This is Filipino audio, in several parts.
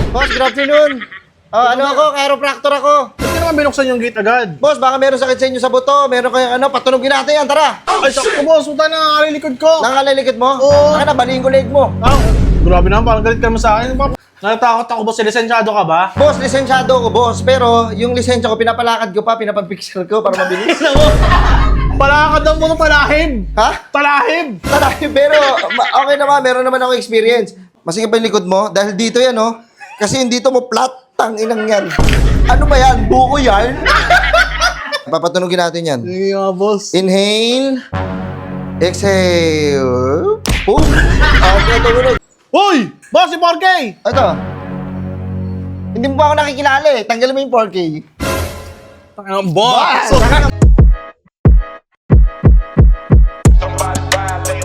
Boss, good afternoon. Ano ako? Chiropractor ako. Ba't naman binuksan yung gate agad? Boss, baka meron sakit sa inyo sa buto. Meron kayong patunogin natin yan. Tara. Ay, sakto boss. Puta na nakakalilikod ko. Nakakalilikod mo? Oo. Saka na, baliin ko leg mo. Grabe naman. Parang galit ka naman sa akin. Natatakot ako boss. Lisensyado ka ba? Boss, lisensyado ko, boss. Pero yung lisensya ko, pinapalakad ko pa, pinapapixel ko para mabilis. Palakad lang mo ng palahib. Ha? Palahib. Tarahin, pero okay naman. Meron naman ako experience. Masigit pa yung likod mo? Dahil dito yan, oh. Kasi yung dito mo flat. Tang inang yan. Ano ba yan? Buko yan? Papatunogin natin yan. Sige nga boss. Inhale. Exhale. Boom. Okay, tumunog. Hoy! Boss, si 4K! Ito. Hindi mo ba ako nakikilala eh. Tanggalin mo yung 4K. Ang boss!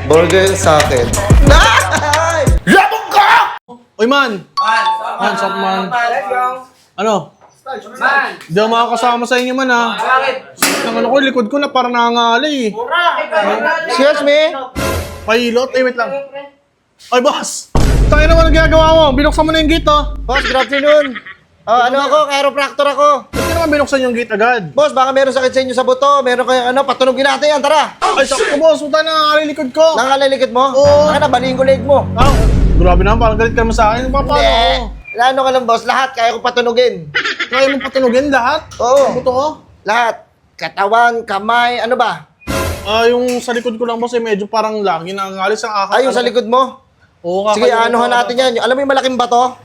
Burger sa akin. Labog ka! Oy man! Man, sup man? Ano? Man! Hindi ako makakasama sa inyo man ha. Bakit? Ang ano ko, likod ko na parang nangangalay eh. Excuse me? Pailot? Eh, wait lang. Ay, boss! Tayo naman ang ginagawa mo. Binuksan mo na yung gate oh. Boss, good afternoon. Ano ako? Chiropractor ako. Ba't naman binuksan yung gate agad? Boss, baka meron sakit sa inyo sa buto. Meron kayong patunogin natin yan. Tara. Ay, sakto boss. Puta na nakakalilikod ko. Nakakalilikod mo? Oo. Saka na, baliin ko leg mo. Grabe naman. Parang galit ka naman sa akin. Paano ako? Ano ka lang, boss? Lahat kaya ko patunogin. Kaya mo patunogin lahat? Oo. Buto ko? Lahat. Katawan, kamay, ano ba? Yung sa likod ko lang boss, yung medyo parang lagi nangangalis ang akal. Ay, yung sa likod mo? Oo, Sige, anuhan natin yan. Alam mo yung malaking bato?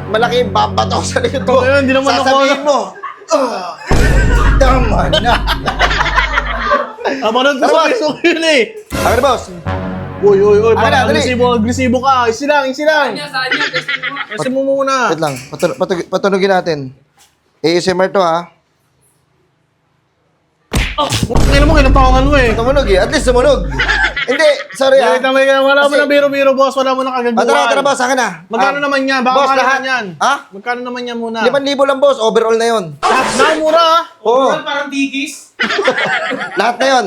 Malaking bato sa likod mo. Ayun, hindi naman ako- Sasabihin mo. Tama na. Manood ko sa Facebook yun eh. Ano, boss? Uy, Ano, parang dali. agresibo ka. Easy lang. Saan niya? Testing mo. Kasi mo muna. Wait lang. Patunogin natin. ASMR to, ha? Ngayon mo, kinatawangan mo eh. Tumunog eh. At least tumunog. Hindi, sorry ha. Wala mo Kasi- na biro-biro boss. Wala mo na kagaguhan. Tara, boss. Akin na. Magkano naman yan? Baka boss, mahal lahat. naman yan. Ha? Magkano naman yan muna? 5,000 lang, boss. Overall na yun. Lahat na, mura ah. Oo. Parang digis. Lahat na yun.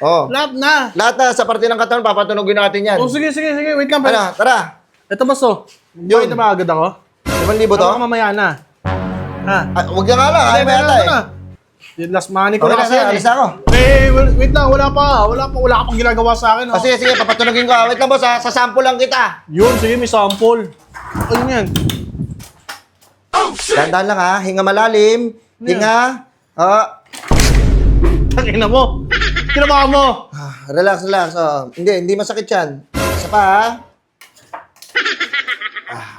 Oo. Lahat na. Lahat na sa parte ng katawan, papatunogin natin yan. Oh, sige. Wait lang. Ano, tara. Ito boss oh. Yun. Bakit na ba agad ako? 5,000 to? Baka mamaya na. Ha? Huwag na nga lang. Ayaw ba yata eh. Yung last money ko Okay na na, kasi sige. yan Alis na ako. Wait lang. Wala ka pang ginagawa sa akin. Oh. Sige, papatunogin ko. Wait lang, boss. Ha? Sa sample lang kita. Yun, sige, may sample. Ano yan? Dahan-dahan lang ha. Hinga malalim. Hinga. Tangina mo. Kinabahan mo. Relax. Hindi masakit yan. Isa pa ha.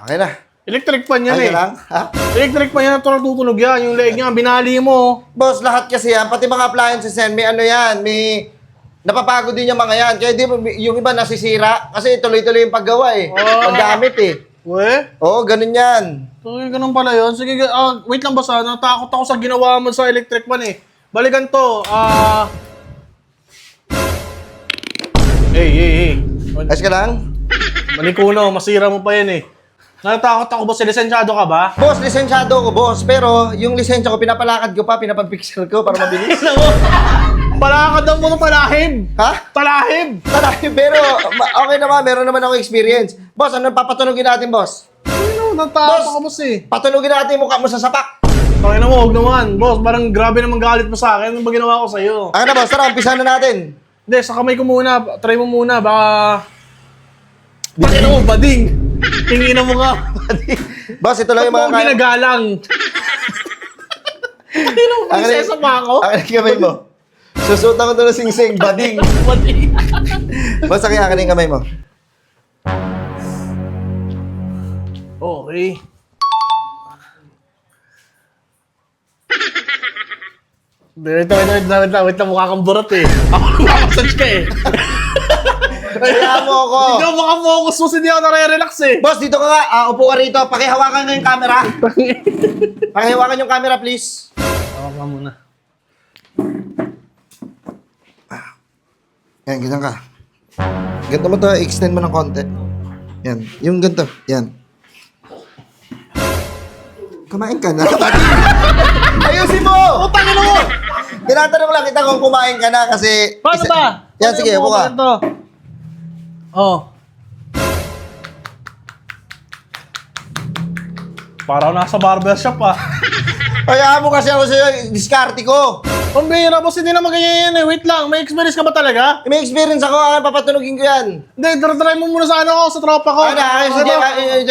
Okay na. Electric pan yan Okay eh. lang. Ha? Electric pan yan. Ito natutunog yan. Yung leg niya, binali mo. Boss, lahat kasi yan, pati mga appliances yan, may ano yan, may napapagod din yung mga yan. Kaya di, yung iba nasisira kasi tuloy-tuloy yung paggawa eh. Paggamit eh. We? Oo, ganun yan. So, ganun pala yun. Sige, wait lang boss ha. Natakot ako sa ginawa mo sa electric pan eh. Balikan to. Hey. Ayos ka lang? Malikuno, masira mo pa yan eh. Natakot ako boss, lisensyado ka ba? Boss, lisensyado ko, boss. Pero yung lisensya ko, pinapalakad ko pa, pinapapixel ko para mabilis. Palakad lang mo ng palahib. Ha? Palahib. Tarahin, pero okay naman, meron naman ako experience. Boss, ano papatunogin natin, boss? Ano, natakot ako boss eh. Patunogin natin yung mukha mo sa sapak. Pakina mo, huwag naman. Boss, parang grabe naman galit mo sa akin. Ano ba ginawa ko sa'yo? Ano na, boss? Tara, umpisa na natin. Hindi, sa kamay ko muna. Try mo muna, baka... Pakina mo, bading. Tingin mo nga. Boss, ito lang yung mga Ba't mo ginagalang? Pakina mo, prinsesa pa ako? Akin ang kamay mo. Susutan ko ito ng sing-sing, bading. Bading. Boss, akin yung kamay mo. Okay. Wait lang, mukha kang burot eh. Ako lumakassage ka eh. Kaya mo ako. Hindi ako makafocus mo, hindi ako nare-relax eh. Boss, dito ka nga. Upo ka rito. Pakihawakan nga yung camera. Pakihawakan yung camera, please. Tawag ka muna. Yan, ganyan ka. Ganito mo to, extend mo ng konti. Yan. Yung ganito. Yan. Kumain ka na. Ayusin mo! Putangin mo! Tinatanong lang kita kung kumain ka na kasi... Paano ba? Yan, sige, upo ka. Oh. Parang nasa barbershop ah. Kaya mo kasi ako sa'yo, diskarte ko. Pambihira, boss, hindi naman ganyan yan eh. Wait lang, may experience ka ba talaga? May experience ako, papatunugin ko yan. Hindi, try mo muna sa ano ko, sa tropa ko. Ano, kasi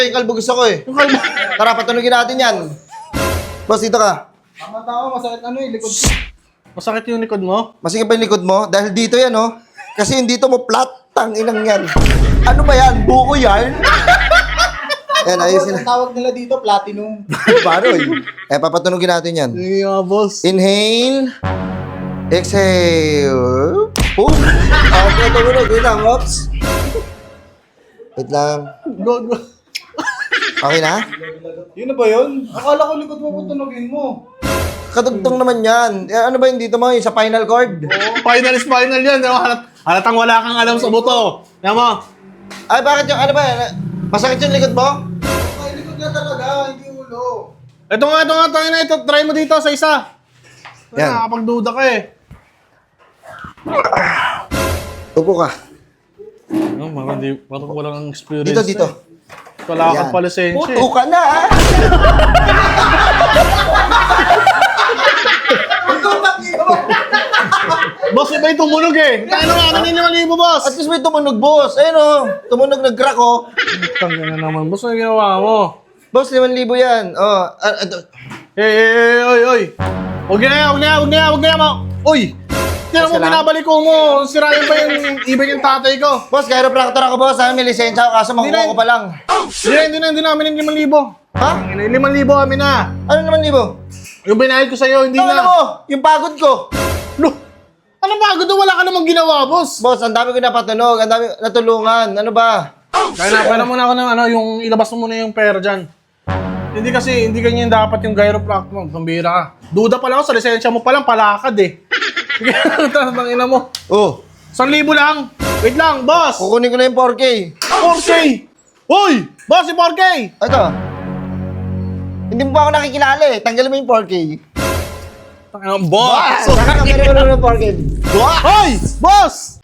yung kalbo gusto ko eh. Yung kalbo. Tara, patunugin natin yan. Boss, dito ka. Tama, masakit ano eh, likod ko. Masakit yung likod mo? Masigit pa yung likod mo? Dahil dito yan, oh. Kasi yung dito mo flat, tang inang yan. Ano ba yan? Buko yarn? Yan, ayusin na. Tawag nila dito, platinum. Paano eh? Papatunugin natin yan. Sige nga, boss. Inhale. Exhale. Boom. Okay, tumunog. Wait lang, oops. Wait lang. Go. Okay na? Yun na ba yun? Akala ko likod mo putunogin mo. Kadugtong naman yan. Ano ba yung dito mo? Yung sa final chord? Final is final yan. Halatang wala kang alam sa buto. Yan mo. Ay, bakit yung ano ba? Masakit yung likod mo? Ay, likod na talaga, hindi ulo. Ito nga, tayo na ito. Try mo dito sa isa. Yan. Nakakapagduda ka eh. Upo ka. Parang walang experience. Dito. Wala Yan. kang palisensya eh. Upo ka na, ah. Boss, iba yung tumunog eh. Tayo na nga, kanina 5,000, boss. At least may tumunog, boss. Ayun, oh. Tumunog, nag-crack, oh. Tangga na naman, boss. Ano ginawa mo? Boss, 5,000 yan. Oh, Oy. Huwag na mo. Uy! Tiyan mo, Boss, binabalik ko mo. Sirayan pa yung ibig yung tatay ko. boss, chiropractor ako, boss. Ha? May lisensya ako, kaso makuha ko pa lang. Hindi na amin yung 5,000. Ha? 5,000 amin na. Ano naman, Libo? Yung binayad ko sa'yo, hindi Ano na. mo? Yung pagod ko. Lo, ano pagod na wala ka namang ginawa, boss? Boss, ang dami ko napatunog, ang dami natulungan. Ano ba? Kaya muna ako ng yung ilabas mo muna yung pera dyan. Hindi ganyan dapat yung gyropractor mo. Pambira ka. Duda pa lang ako sa lisensya mo pa lang, palakad eh. Sige, tangina mo. Oh, 1,000 lang. Wait lang, boss. kukunin ko na yung 4K. 4K. Uy, boss, yung 4K. Ito. Hindi mo pa ako nakikilala eh. Tanggalin mo yung 4K. Tangina mo, boss. Saka tanggalin mo na yung 4K. Hoy, boss.